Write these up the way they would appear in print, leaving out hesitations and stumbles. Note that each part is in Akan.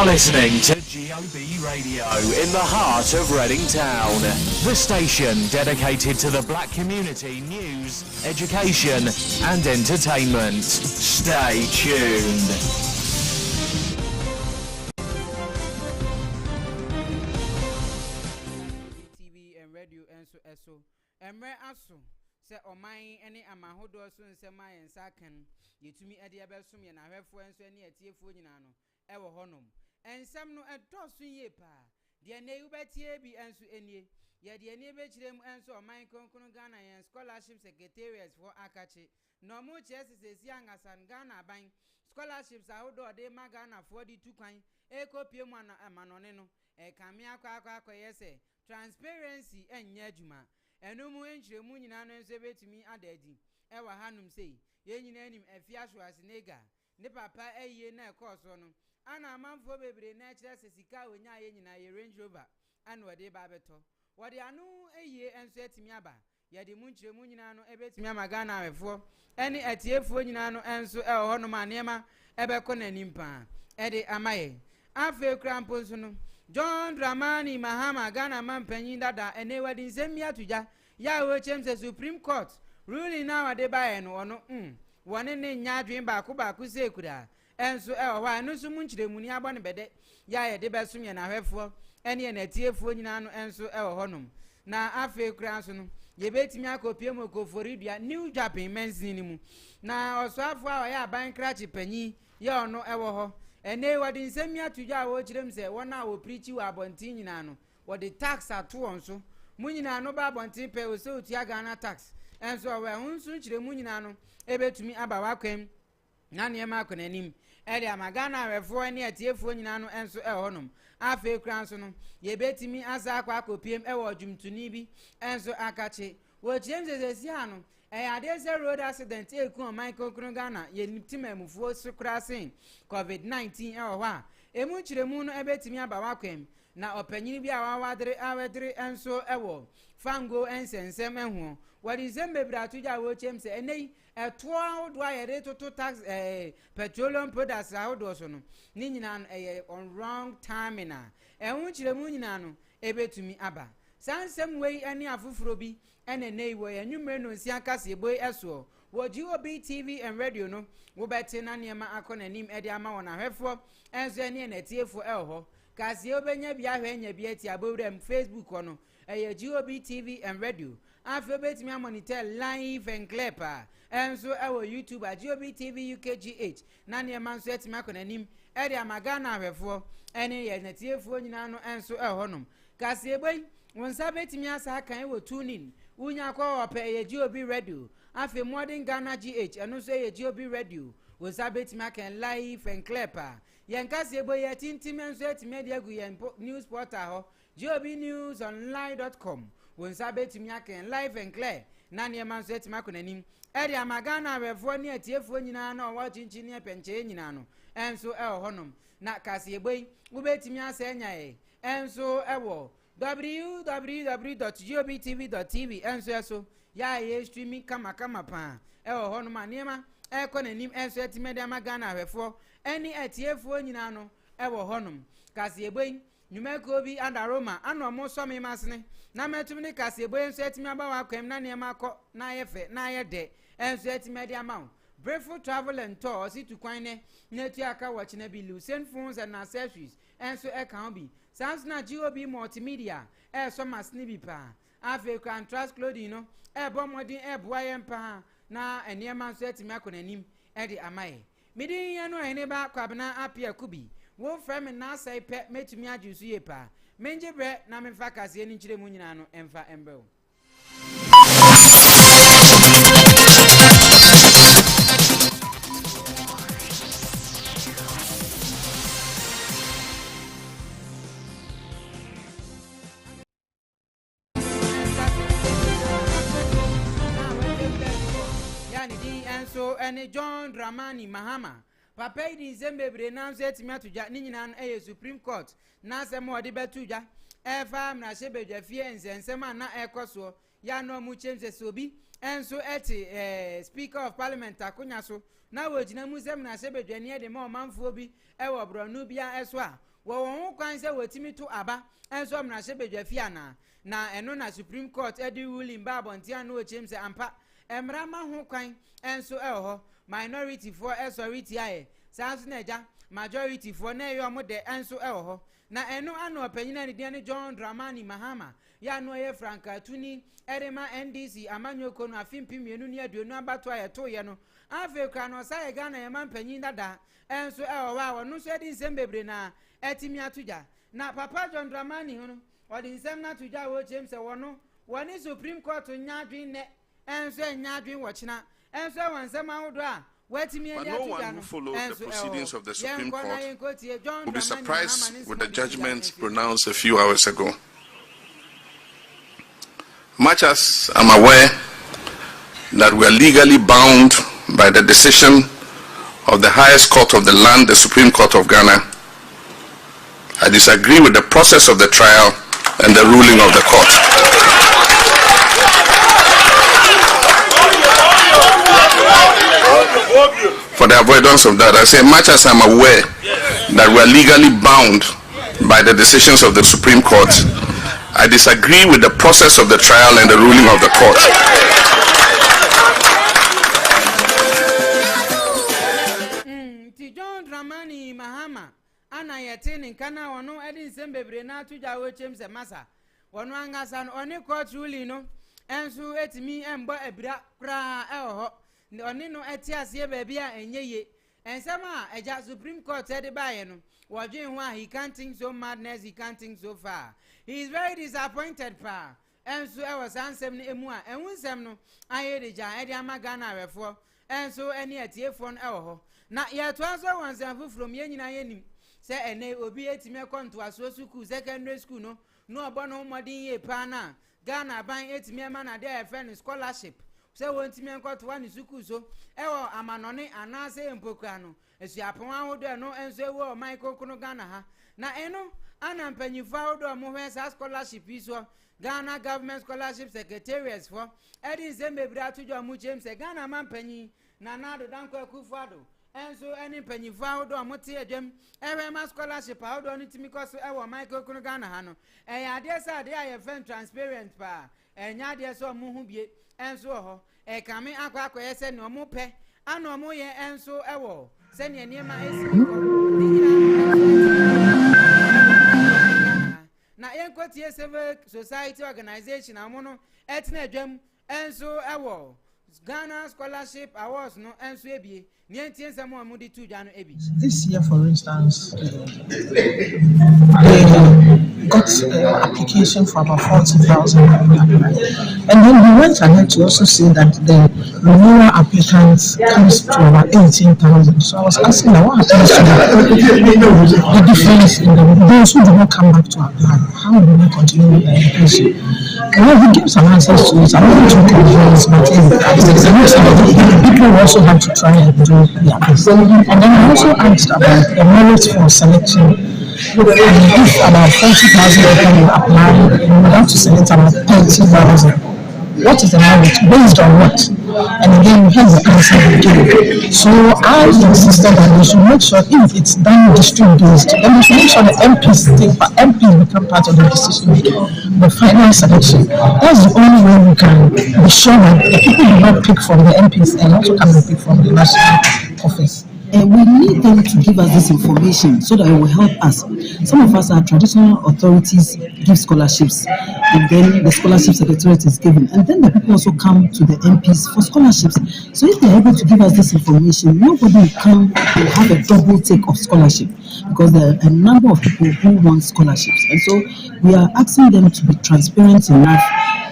are listening to GOB Radio in the heart of Reading Town, the station dedicated to the black community, news, education and entertainment. Stay tuned. TV and radio and so Emre aso se oman ene amahodo so nsema yensaken yetumi ade abesum ye na hwefo enso ene atiefo nyina no ewo honom ensam no edoso ye pa de ne ubetie bi enso enie ye de ne bekirem enso oman konkon GHANAIANS scholarship secretariat for akachi no mu chesesi angasan Ghana ban scholarships ahodo de magana for di tukwan ekopie mu amanone no kame akwa yese transparency enya adwuma enumu enchiremu nyina no enso betumi adadi ewa hanum sei ye nyina anim afia hwase nega ne papa eyiye na ekoso no ana amanfo bebre na ekire sesika onya ye nyina ye Range Rover ana wode ba beto wode anu eyiye enso etimi aba ye de munchiremu nyina no ebetimi amagana awefo ene atiefo nyina no enso ewo honom anema ebeko nanim pa ede amaye afe krampo nso no John Dramani Mahama Ghana man penyin dada ene wadi nsemi atuja ya wo chemse Supreme Court ruling now de bae no ono wone ne nya dwen ba ko se kura enso hwa eno so munchiremu ni abone bede ya ye de besum ye na hwefo ene na tiefo nyina no enso honom na afe kura so no ye betimi akopie mo koforidua New Japan mensin ni mu na osoafo a ya ban krachi panyi ye ono ho ene wadi nsemi atuja wo kirem se wona wo preachi wa abontin nyina no wodi tax ato onso munyina no ba abontin pe wo se otua Ghana tax enso we hunsu kiremu nyina no ebetumi aba wakwem na niema akonanim ere amagana refo ene atiefo nyina no enso honom afa kranso no ye betimi asa akwa akopiem wo dwumtuni bi enso akache wo kirem se si ano adese road accident eku on Michael Krungana ye nitimamufuo sukrasin COVID-19 hwa emu kiremu no ebetimi aba wakwem na opanyini bi awadre enso ewo fango ensensem ehu wadi zembebre atuja wo chemse enei etoa do ayere toto tax petroleum products ahodo so no ni nyina on wrong timing ehun kiremu nyina no ebetumi aba sansem wei ene afufuro bi ene nei wo enwumre no nsia kase boy eso wo GOB TV and radio no wo beti na niema akonanim ede ama wona hwefo enso ene na tiefo elho kase obenya bia hwenya bia ti abowrem Facebook no GOB TV and radio afi betimi monitor live and clear pa enso ewo YouTube GOB TV UKGH na niema nso etimi akonanim ede amagana hwefo ene ye na tiefo nyina no enso elhonom kase boy wonsa betimi asa kan wo tuning unya kwa ope ye GOB radio afi modern Ghana GH eno so ye GOB radio wonsa betimi kan live and clear pa yen kase ebo ye tintimen so etimi de agu yen news portal ho gobnewsonline.com wonsa betimi kan live and clear na ne man so etimi akonanim ere amagana refo ne atiefo nyina na owo chinchini epenche nyina no enso honom na kase ebo wo betimi asa enya enso ewo www.gobtv.tv enso eso ya ye streaming kama pa hono maniema ekonanim enso etimede amagana hwefo eni etiefo nyina no honom kase eboy numeko bi andaroma anomo so me masne na metum ne kase eboy enso etimi abawa akwem na niema akọ na yefe na yede enso etimede amaw Breful Travel and Tour situ kwane netu aka wachina bi Lucent phones and accessories enso account bi Samsung GOB multimedia so masni bi pa afi contrast clothing no bomodin boa pa na eniema so etimi akonanim de amaye midin ya no Oheneba Appiah Kubi wo frame na sai pe metumi ajusu ye pa menje bre na memfa kase ni nkire mu nyina no emfa embel so ene John Dramani Mahama papa idi zembebre na so etimi atuja ni nyina no Supreme Court na se mo de betuja fam na shebedwa fie ensensem na ekoso ya no mu chemse sobi enso eti Speaker of Parliament akonya so na wojina mu sem na shebedwa ni de ma manfo bi wo bronu bia eso a wo kwan se wetimi to aba enso mrahye bedwafia na eno na Supreme Court edi ruling ba bontia na ochem se ampa emra ma ho kwan enso ho minority for authority aye sanso na eja majority for na eyo de enso ho na eno ano opanyina ne de John Dramani Mahama ya no ye Franka Tuni erema NDC amanyoko no afimpiemienu ne aduonu abato ayeto ye no Africa no sai Ghana ye man panyin dada enso wa wo no so edi nsem bebre na etimi atuja na Papa John Dramani hono odi nsem na atuja wo chem se wono woni Supreme Court nyadwen ne enso nyadwen wo china enso won nsem ahodo a But no one who follows the proceedings of the Supreme Court will be surprised with the judgment pronounced a few hours ago. Much as I'm aware that we are legally bound by the decision of the highest court of the land, the Supreme Court of Ghana, I disagree with the process of the trial and the ruling of the court. For the avoidance of that, I say, much as I'm aware that we are legally bound by the decisions of the Supreme Court, I disagree with the process of the trial and the ruling of the court. John Dramani Mahama, ana yetini kana wano edin sembebre na tuja wechem se masa. Wano angasan oni court ruling no, ensu etimi embo ebra kra eho. Oni no etias ye baby a enyeye ensama eja Supreme Court ede baye no wodwen ho a he can't think so madness, he can't think so far. He is very disappointed pa enso e was ansem no emu a enwunsem no aye de ja ede amagana awefo enso ene atiefo no ewo na ye to aso wonsem fufuro me nyina yenim se ene obi etime konto aso school secondary school no obo no modin ye pa na Ghana ban etime ma na dey friend scholarship se wonti me nkoto wa ni suku so ewo amanone anase empokra no esuapon ahodo no enso ewo Michael Kuno Ghana ha na eno ana mpanyifo ahodo mo hwe sa scholarship iso Ghana Government Scholarship Secretariats for edi zembebra atujo mu James Ghana mampanyi na nado danko akufuado enso eni mpanyifo ahodo mo te edwem ewe ma scholarship ahodo ni timikoso ewo Michael Kuno Ghana ha no eya de sa de aye fan transparent pa enya de so mo hu bie enso ho kame akwa yese ne omo pe ana omo ye enso ewo se ne niema esi ko na yenkotie civil society organization amono etna adwam enso ewo Ghana Scholarship Awards no enso ebie nientie nsem o mudi tuja no ebi. This year, for instance, they got application for about 40,000 people. And then we went ahead to also say that the renewal applicants comes to about 18,000. So I was asking, now, what happens to the difference in those who do not come back to apply? How do we continue with the education? And when we give some answers to it, I don't want to convince, but people also have to try and do their best. And then I also asked about the merit for selection. If about 40,000 people will apply, we have to select about 30,000. What is the merit? Based on what? And again, here's the answer we give. So I insisted that we should make sure if it's done district-based, then we should make sure the MPs become part of the decision making, the final selection. That's the only way we can be sure that the people do not pick from the MPs and also come and pick from the national office. We need them to give us this information so that it will help us. Some of us are traditional authorities give scholarships, and then the scholarship secretariat is given, and then the people also come to the MPs for scholarships. So if they are able to give us this information, nobody will come and have a double take of scholarship, because there are a number of people who want scholarships, and so we are asking them to be transparent enough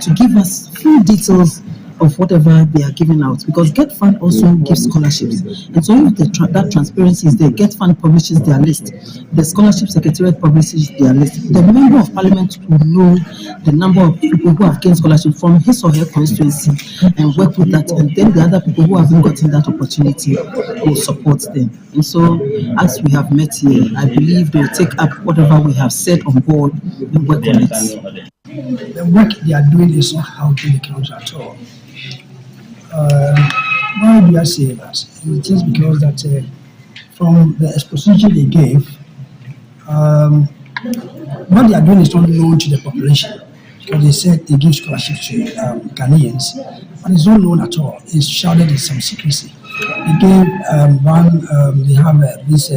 to give us full details of whatever they are giving out, because Get Fund also gives scholarships, and so if that transparency is there, Get Fund publishes their list, the scholarship secretariat publishes their list, the member of parliament will know the number of people who have gained scholarship from his or her constituency and work with that, and then the other people who haven't gotten that opportunity will support them. And so as we have met here, I believe they will take up whatever we have said on board and work on it. The work they are doing is not helping the council at all. Why do I say that? It's just because that from the exposition they gave, what they are doing is not known to the population. Because they said they give scholarships to Ghanaians, but it's not known at all. It's shrouded in some secrecy. They gave they have this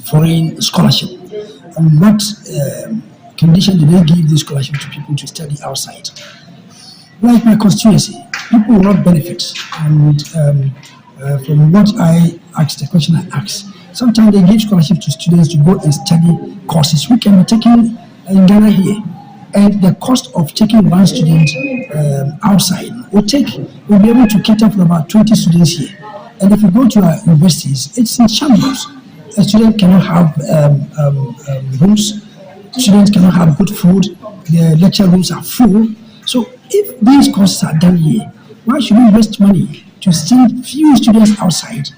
foreign scholarship. And what condition do they give this scholarship to people to study outside? Like my constituency, people will not benefit. And from what I asked, the question I asked, sometimes they give scholarship to students to go and study courses we can be taking in Ghana here. And the cost of taking one student outside will be able to cater for about 20 students here. And if you go to our universities, it's in shambles. A student cannot have rooms, students cannot have good food, the lecture rooms are full. So if these courses are done here, why should we waste money to send few students outside?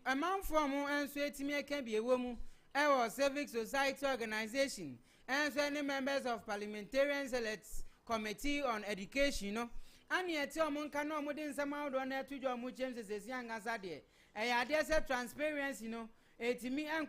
Amount from and so it can be a woman or civic society organization and so any members of parliamentarian select committee on education, and yet someone cannot within some out on there to your James as young as I did. I dare transparency, it to me and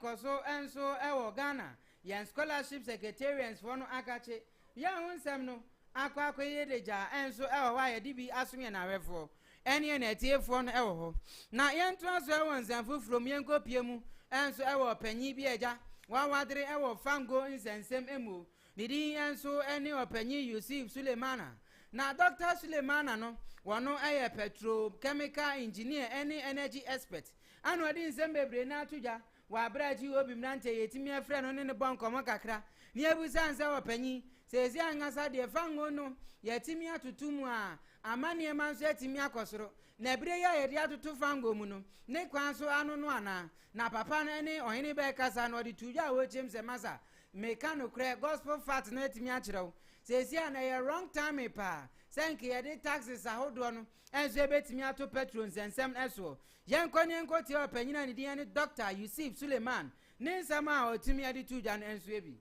so our Ghana, yan scholarship secretarians for no akache, young Samno, Aqua Deja, and so our wire DB asking an for. Any and a tear for an hour. Now, young transfer ones and food from Yanko Piemu, and so our penny beja, while watering our fango in and same emu. Did he and so any or penny you see Sulemana? Now, Dr. Sulemana, no, one no air petrochemical engineer, any energy expert. And what in some baby now to ya, while Brad you will be nante, to me a friend on the bank of Macacra, near Busan's our penny, says young as I dear fango no, yet Timia to Tumua. Amani man said to me a cosro, Nebrea edia to fango muno, ne quanso anonuana, na papa any or any beckers and or the two yaw James and Massa, mecano crack gospel fat net miachro, says yan a wrong time a pa, thank you, the taxes are hold on, and they bet me out to patrons and some as well. Young Conyan got your opinion and the doctor, you see Suleiman, name somehow to me at the two Jan and Swaby.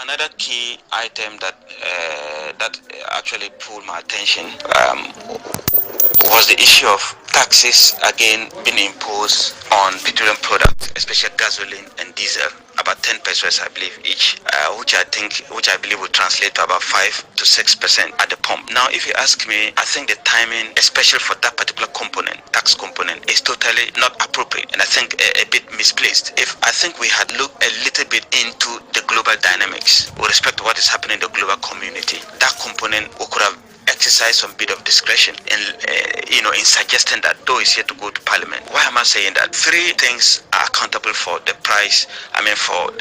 Another key item that actually pulled my attention was the issue of taxes again being imposed on petroleum products, especially gasoline and diesel, about 10 pesos I believe each, which I believe will translate to about 5 to 6% at the pump. Now, if you ask me, I think the timing, especially for that particular component, tax component, is totally not appropriate, and I think a bit misplaced. If I think we had looked a little bit into the global dynamics with respect to what is happening in the global community, that component we could have exercise some bit of discretion in suggesting that though is yet to go to parliament. Why am I saying that? Three things are accountable for the price, for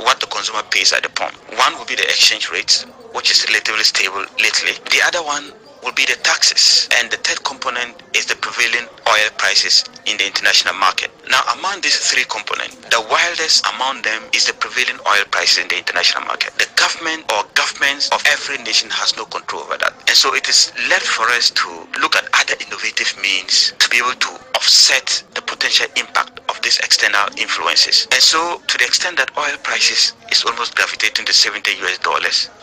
what the consumer pays at the pump. One will be the exchange rate, which is relatively stable lately. The other one will be the taxes, and the third component is the prevailing oil prices in the international market. Now, among these three components, the wildest among them is the prevailing oil prices in the international market. The government or governments of every nation has no control over that, and so it is left for us to look at other innovative means to be able to offset the potential impact of these external influences. And so, to the extent that oil prices is almost gravitating to $70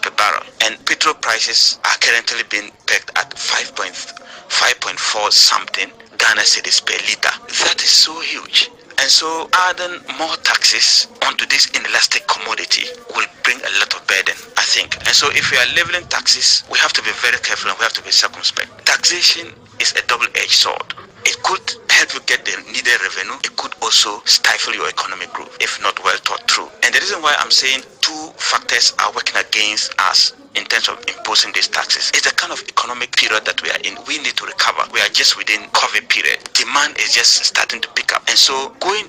per barrel, and petrol prices are currently being pegged at 5.4 something Ghana cedis per liter. That is so huge. And so adding more taxes onto this inelastic commodity will bring a lot of burden, I think. And so if we are leveling taxes, we have to be very careful and we have to be circumspect. Taxation is a double-edged sword. It could help you get the needed revenue. It could also stifle your economic growth if not well thought through. And the reason why I'm saying two factors are working against us in terms of imposing these taxes is the kind of economic period that we are in. We need to recover. We are just within COVID period. Demand is just starting to pick up. And so going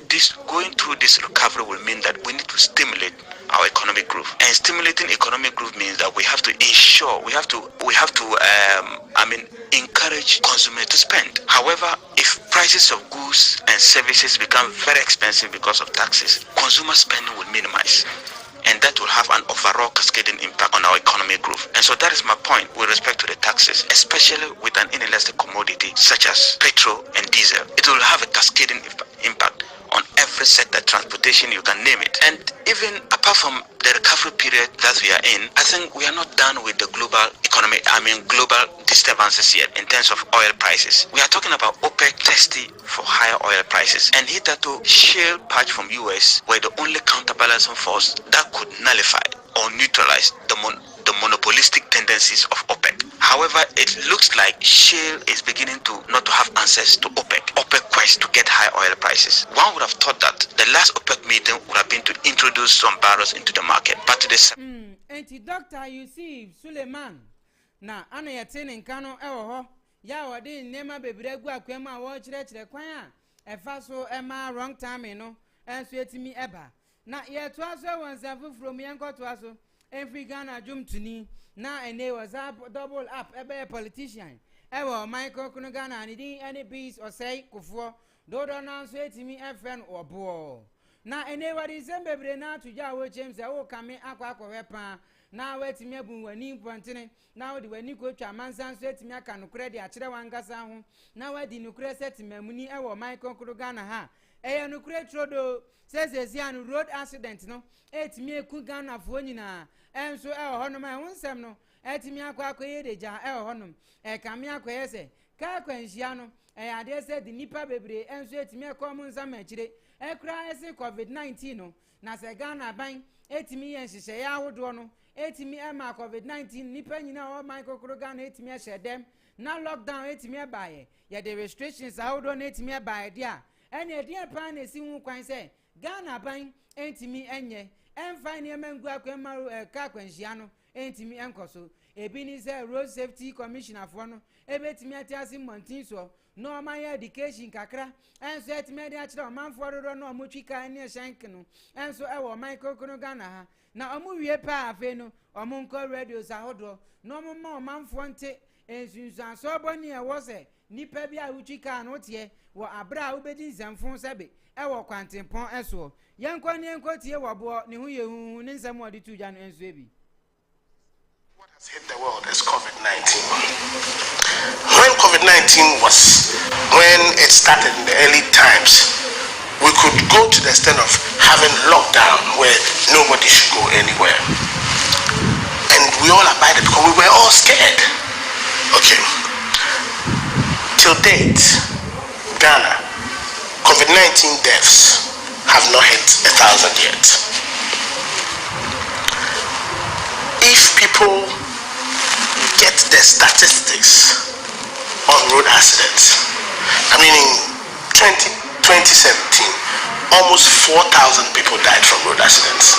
through this recovery will mean that we need to stimulate our economic growth. And stimulating economic growth means that we have to ensure, encourage consumers to spend. However, if prices of goods and services become very expensive because of taxes, consumer spending will minimize. And that will have an overall cascading impact on our economic growth. And so that is my point with respect to the taxes, especially with an inelastic commodity such as petrol and diesel. It will have a cascading impact on every every sector, transportation, you can name it. And even apart from the recovery period that we are in, I think we are not done with the global global disturbances yet in terms of oil prices. We are talking about OPEC thirsty for higher oil prices, and hitherto shale patch from US were the only counterbalancing force that could nullify or neutralize the monopolistic tendencies of OPEC. However, it looks like shale is beginning to not to have access to OPEC quest to get high oil prices. One would have thought that the last OPEC meeting would have been to introduce some barrels into the market, but to the Dr. Yusuf Suleiman na ana yetene nkano ewo ho ya wode nema bebregu akwema wo chire kwan a efa so ema wrong time no enso etimi eba na yeto aso wonsafu from yenkoto aso every Ghana jum tuni na ene was up double up ebe politician ewo Michael Kuno Ghana ni din any bees or say kufo dodo na so etimi FN obo na ene wadi sembebre na tuja wo James wo kame akwa wepa na wetimi abu wani pontene na wodi wani ko twa mansan so etimi aka no kredi a kire wangasa ho na wadi no kre setimamuni ewo Michael Kuno Ghana ha eye no kre trodo sesesi anu road accident no etimi eku Ghana fo nyina enso ewo honom a hunsem no etimi akwa yedeja ewo honom kame akwa yese ka kwanhia no ade se di nipa bebre enso etimi ekom nsam akire ekura ese COVID-19 no na se Ghana ban etimi yen hihye ya wodo no etimi ema COVID-19 nipa nyina o Michael Kuno Ghana etimi ehedem na lockdown etimi ebaye ya the restrictions ahodo na etimi ebaye dia ene dia pan esi hu kwan se Ghana ban etimi enye emfa ne emangu akwema ka kwanhia no etimi enkoso ebi ni se road safety commissioner fo no ebetimi atiasi montin so no my education kakra enso etimi de akire omanfo dodo no omotwika ne shank no enso ewo Michael Kuno Ghana ha na omu wie pa afe no omu nko radio sahodo no omu ma omanfo nte ensunsan so boni e wo se nipa bi a utwika no tie wo abra ubedi nsamfo sebe ewo kwantempon eso yenko ne yenko tie wo bo ne hu yehu ne nsam odi tuja no enso ebi. What has hit the world is COVID-19. When COVID-19 when it started in the early times, we could go to the extent of having lockdown where nobody should go anywhere. And we all abided because we were all scared. Okay. Till date, Ghana, COVID-19 deaths have not hit 1,000 yet. If people get the statistics on road accidents, I mean in 2017, almost 4,000 people died from road accidents.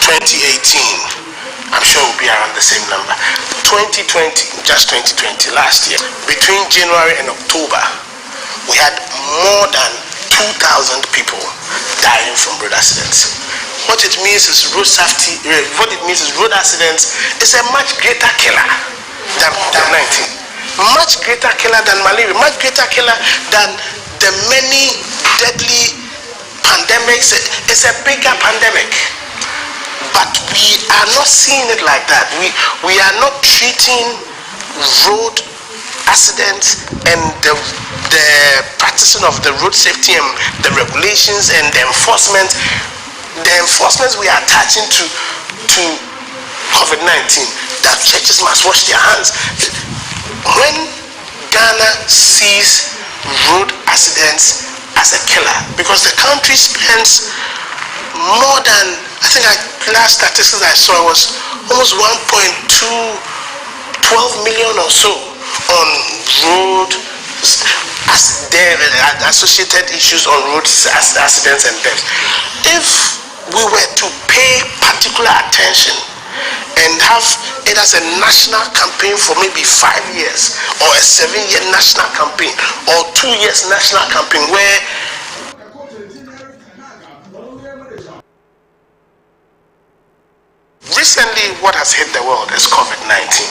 2018, I'm sure it will be around the same number. 2020, just 2020, last year, between January and October, we had more than 2,000 people dying from road accidents. What it means is road safety. What it means is road accidents is a much greater killer than 19. Much greater killer than malaria. Much greater killer than the many deadly pandemics. It's a bigger pandemic, but we are not seeing it like that. We are not treating road accidents and the practicing of the road safety and the regulations and the enforcement. The enforcements we are attaching to COVID-19, that churches must wash their hands. When Ghana sees road accidents as a killer, because the country spends more than, I think last statistics I saw was almost 12 million or so on road associated issues on road accidents and deaths. If we were to pay particular attention and have it as a national campaign for maybe 5 years, or a 7-year national campaign, or 2 years national campaign, where recently what has hit the world is COVID-19.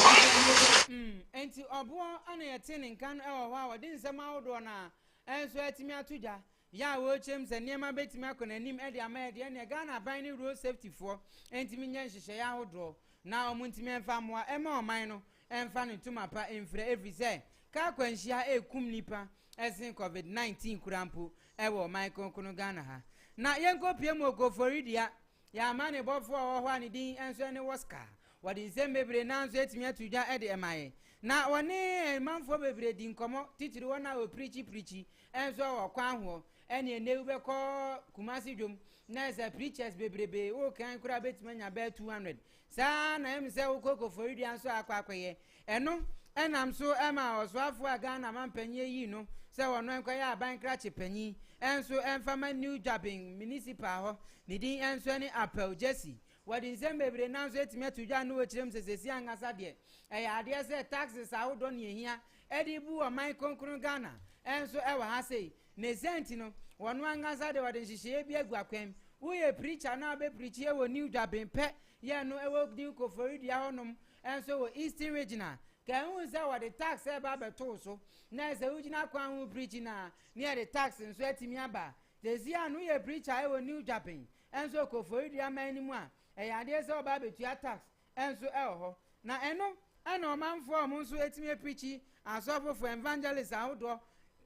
Enti obo ana yetene nkan ewo wa wadin sama wodo na enso etimi atuja ya wo chem se niema betimi akonanim ede ama ede ne Ghana ban ni road safety for entimi nya nhihye ya wodo na omuntimi enfa moa ema oman no enfa ne tumapa enfre every say ka kwanhia ekum nipa esin COVID-19 kurampo ewo man konkunu Ghana ha na yenko piem okoforidia ya mane bofo wo ani din enso ne woska wodi nsem bebre na nso etimi atudwa ede emaye na woni manfo bebre di nkomo titiri wona o preachi enso wo kwan ho ene enewu be ko Kumasi dwom na esa preachers bebrebe o kan kura betimanya be 200 sa na em se okoforidia nso akwakoye eno enam so ema oswafo Ghana mampanye yi no se wono enkoya aban krache panyi enso enfama New Japping municipal ho nidin enso ni Appiah Jesse wadi nsembebre nanso etimi atudwa no ochirem sesesi angasa de ade se taxes awodo ne ehia edibu o man konkron Ghana enso ewa ha sei ne senti no wono angasa de wadi nhihye bi aguakwem uye preacher na be preach e wo New Japping pe ye no ewo din koforidia honom enso wo Eastern Regional ka hu se wadi tax e ba beto so na se ujina kwan hu preach na near the tax nso etimi aba dezi anu ye preacher e wo New Japping enso koforidia man mu a ade se oba betua tax enso ho na eno ana omanfo omo nso etimi preach asofo for evangelist ahodo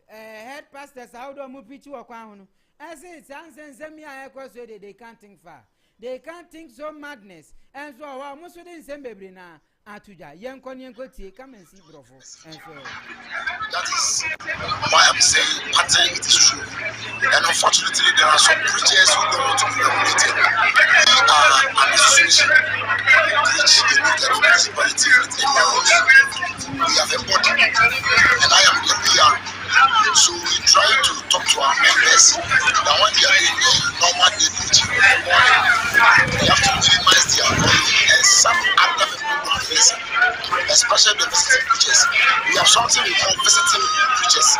head pastors ahodo mu preach wo kwan ho no ese sansensemi a ekoso they can't think far, they can't think so madness enso ho mo so de nsem bebre na atuja yenko tie come and see brofo enso that is why I'm saying pattern it is true, and unfortunately there are some preachers who don't want to be regulated. We are an association which is the municipality within the house. We have a body and I am the PR, so we try to talk to our members that when they are doing the normal day preaching in the morning, they have to minimize their volume, and some other people don't listen, especially the visiting preachers. We have something we call visiting preachers.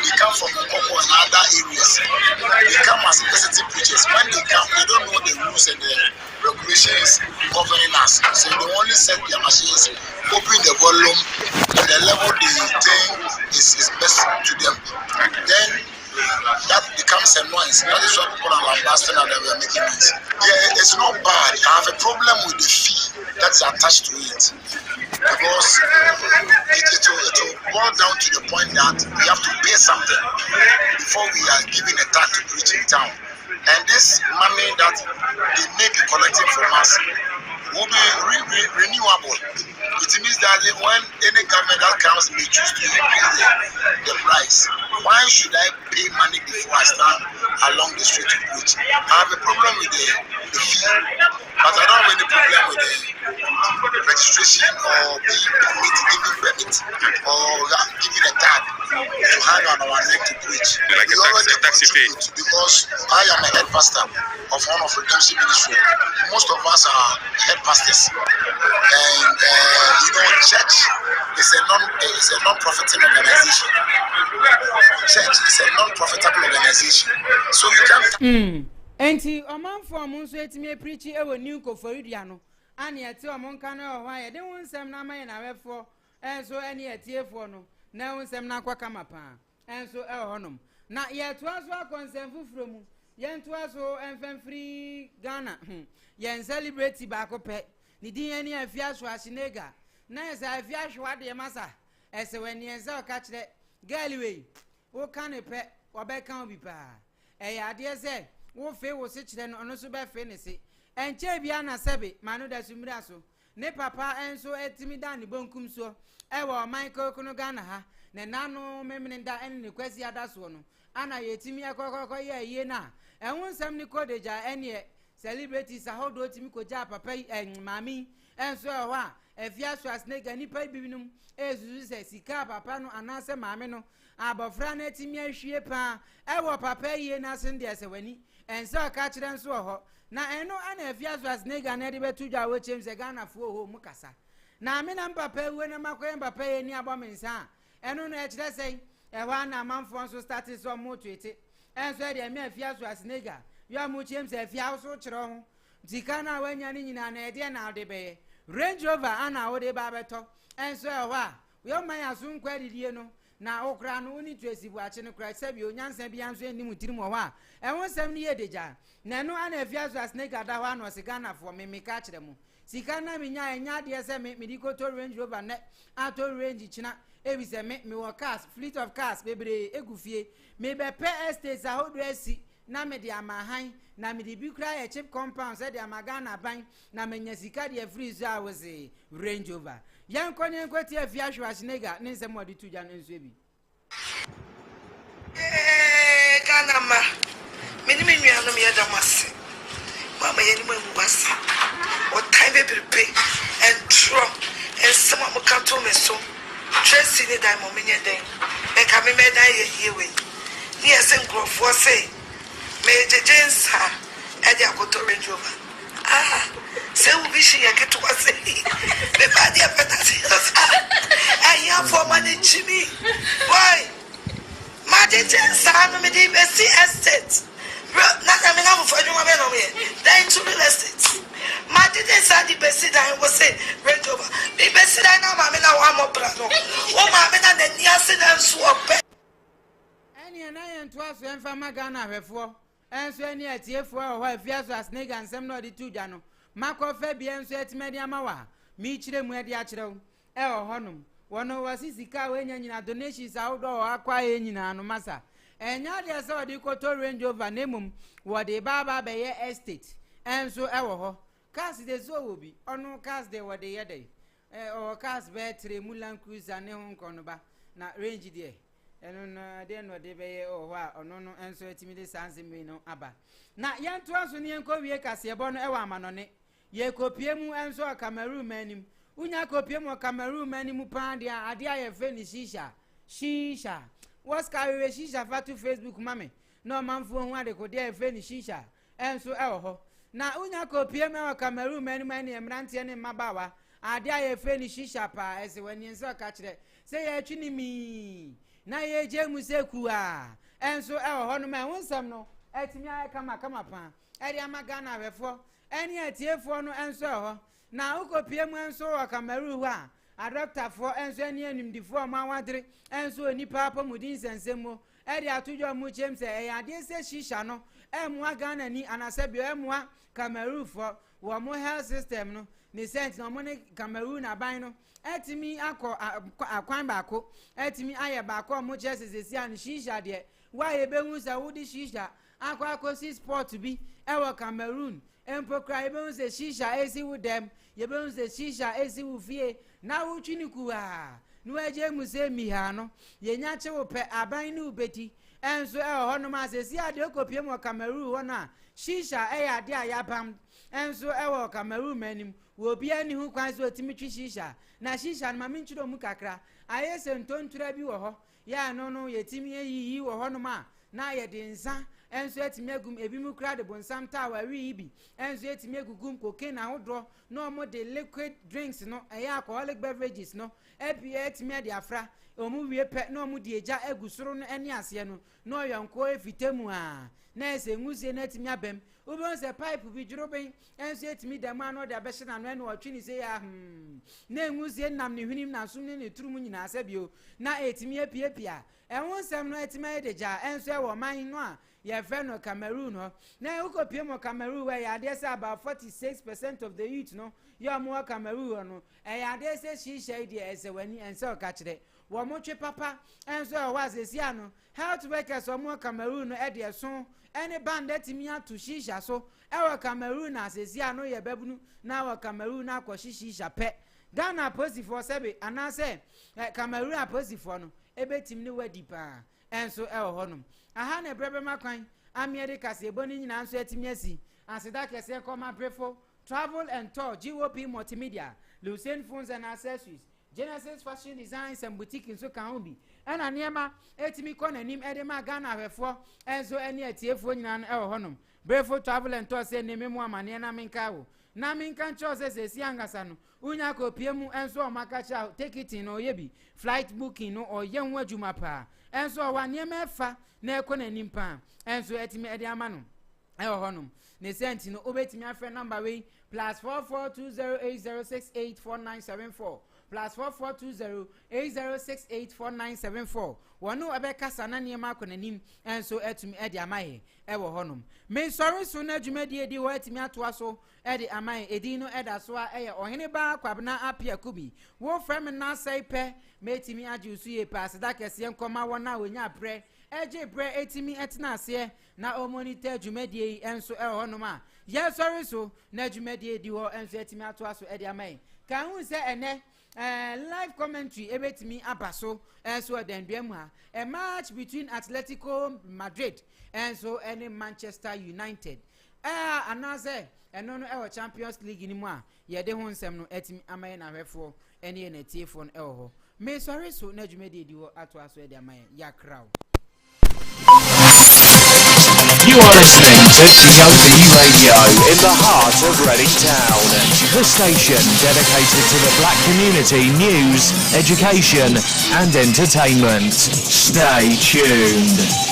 They come from Okoko and other areas. They come as visiting preachers. When they come, they don't know the rules and the regulations governing us. So they only set their machines, open the volume to the level they think is best to them. Then that becomes a noise. That is why people are lambasting and we are making it. Yeah, it's not bad. I have a problem with the fee that's attached to it, because it will boil down to the point that we have to pay something before we are given a tag to preach in town. And this money that they may be collecting from us will be renewable. It means that when any government that comes may choose to increase the price, why should I pay money before I stand along the street to preach? I have a problem with the fee, but I don't have any problem with the registration or being giving permit or giving a tag to hang on our neck to preach. Like we already contribute because I am a head pastor of one of Redemption Ministry. Most of us are head pastors, and church is a non-profiting organization. Church is a non-profitable organization, so you can't. Enti omanfo omunso etimi preach ewo new koforidia no ani eti omonka na owa ye de wonsem na maye na wefo enso eni etiefo no na wonsem na kwaka mapa enso honom na ye to aso akonsem fufuro mu ye to aso enfemfiri Ghana ye celebrate ba ko pe ni din eni afia so asinega na esa afia hwe ade masa ese weni enza o ka kire galway wo kan pe obeka obi pa ade ese wo fe wo se kire no ono so be fe ne se enche bia na sebe manu da sumira so ne papa enso etimi da ne bonkum so ewo Michael kuno Ghana ha ne nanu memene da en ne kwasi ada so no ana yetimi akokoko ye na enwonsam ni kodeja ene celebrities ahodo timi koja papa mami enso ho a efia so asnega ni pa bibinum ezuzu se sika papa no anase mami no abofra na etimi ahwie pa ewo papa ye na sende se wani enso ka kire nso ho na eno ana efia so asnega na de betudwa wo chemse Ghana fo ho mukasa na me na papa we na makoye papa ye ni abomensa eno na ekire sei ewa na manfo nso start so motwete enso de me efia so asnega yo mu chemse efia so kire ho dikana wanya ni nyina na ede na ade be Range Rover ana wo de ba beto enso ewa yo man asun kwadidie no na okra no ni twesibu ache no kra sebi onyansa bi anso enim tirim ho a ehonsam ni yedeja na no ana afia so asnega da ho ano Ghana fo me ka kire mu sika na menya enya de se me dikoto Range Rover ne ato range china ebi se me wɔ cars fleet of cars bebree egu fie me be pɛ estates ahodo asi na me de amahan na me de bi kura ye chip compound se de amaga na ban na me nya sika de free so a wo se Range Rover yan konye nkwati afia Schwarzenegger ne nsɛm wɔde tu gya no nso bi Ghana ma meni me nuanom yɛ da mase mama yɛ ni mu wase o time be prepare and draw and some mo ka to me so Tracy ni dai mo menye den e ka me dan ye yewe ni ese nkrofo say me jejensa e dia ko to Range Rover se u bishi ya ketu wase be ba dia peta serious ya for money Jimmy why ma jejensa no me di be see estate bro na me na mo for adwuma me no me then to real estate ma jejensa di be see dan wo say Range Rover be see dan na ma me na wa mo bra no wo ma me na ni ase na nso ope eni na yen to aso emfa magana hwefo enso eni atiefo a ho afia so asnega nsem na odi tu gya no makɔfa bi enso etimedi amawa mi kyire mu edi akyerɛw honom wono wasisika wenya nyina donations awdo akwa nyina no masa enya de se odi koto Range Rover nemum wode baba beye estate enso ho cars de so obi ono cars de wode yede o cars be tremulan cruiser ne ho nkono ba na range de eno na de no de beye ho a ono no enso etimidi sanse mi no aba na yento aso ne enko wie kase ebo no amanone ye kopie mu enso Cameroon manim unya kopie mu Cameroon manim pande ade aye fe ni shisha was carry shisha fatu Facebook mame no manfo hu ade ko de fe ni shisha enso ho na unya kopie mu Cameroon manim ani emrante ne mabawa ade aye fe ni shisha pa ese wani enso ka kire se ye twini mi na ye je mu seku a enso ho no ma wonsam no etimi aye kama pa eri amagana wefo eni atiefo no enso ho na ukopie mu enso wa Cameroon ho a adoptafo enso eni animdifo ma wadre enso onipa apomudin sensemo eri atujo mu chemse ade se shisha no emwa Ghana ni anasebio emwa Cameroon fo wo mo health system no ni sent no mo ne Cameroon aban no etimi akwan baako etimi aye baako mo chesesesi an shisha de wa yebehu sa wudi shisha akwakosi sport bi ewo Cameroon empokra yebe se shisha esi wu dem yebe se shisha esi wu fie na wu twiniku a no eje mu se mi ha no ye nya che wo pe aban ni ubeti enso ho no ma se si ade okopie mo Cameroon ho na shisha ade ayabam enso wo Cameroon manim wo bia ni hu kwan so otimi twi shisha na shisha ma min twiro mu kakra aye se ntontura bi wo ho ya no yetimi yi wo ho no ma na ye de nsa enso etimi agum ebi mu kra de bonsam ta wa wi ibi enso etimi agugum cocaine na hodro no mo de liquid drinks no alcoholic beverages no ebi etimi de afra omu wie pe no mo de eja agusoro no eni ase no yonko efitemu a na ese ngusie na etimi abem ubon se pipe bi djuroben enso etimi de ma no de abehye na no otwi ni se ya na ngusie nam ne hwinim na sum ne turum nyina ase bio na etimi epiepia enwonsem no etimi edeja enso wo man no a ye fe no Cameroon ho na ukopie mo Cameroon we ya dey say about 46% of the youth no yo mo Cameroon no ya dey say shisha dey ese wani ense o ka kire wo mo twe papa enso o wa sesia no health workers o mo Cameroon no e dey so any band etimi atu shisha so e wo Cameroon na sesia no ye babunu na wo Cameroon na akọ shisha pe Ghana posifo sebe anase Cameroon aposifo no ebetim ni wadi pa enso honom aha na brebe makwan amiere kase eboni nyina nso etimi asi asida kese koma brefo travel and tour GOP multimedia Lucien Phones and Accessories Genesis Fashion Designs and Boutique nso kan obi ena niema etimi kọ nanim edema Ghana hwefo enso eni atiefo nyina no honom brefo travel and tour se neme mu amane na menka wo na minkan chose se angasa no unya ko piemu enso o makacha ticketing no yebi flight booking no o yenwu adwuma pa enso wa niema fa na ekona nimpa enso etimi ede ama no honom ne sent no obetimi afre number we +442080684974 +4420 80684974 wonu abeka sana niema akonanim enso etumi edi amaye ewo honom me sorry so na adwumadi edi ho etumi atoa so edi amaye edi no eda so a eye Oheneba Appiah Kubi wo frem na sai pe metimi ajusu ye pass da kese nkoma wona wonya pre eje pre etimi etna ase na o monitor adwumadi enso ewo honom a ye sorry so na adwumadi edi ho enso etimi atoa so edi amaye kan hu se ene live commentary ebetimi abaso enso denduemu ha a match between Atletico Madrid enso and Manchester United anase eno no e Champions League ni mu a ye de ho nsem no etimi amaye na hwefo ene na tiefo no e ho me sorry so na dwumedi edi ho ato aso e de amaye ya crowd. You are listening to GHANAIANS Radio in the heart of Reading Town, the station dedicated to the black community news, education and entertainment. Stay tuned.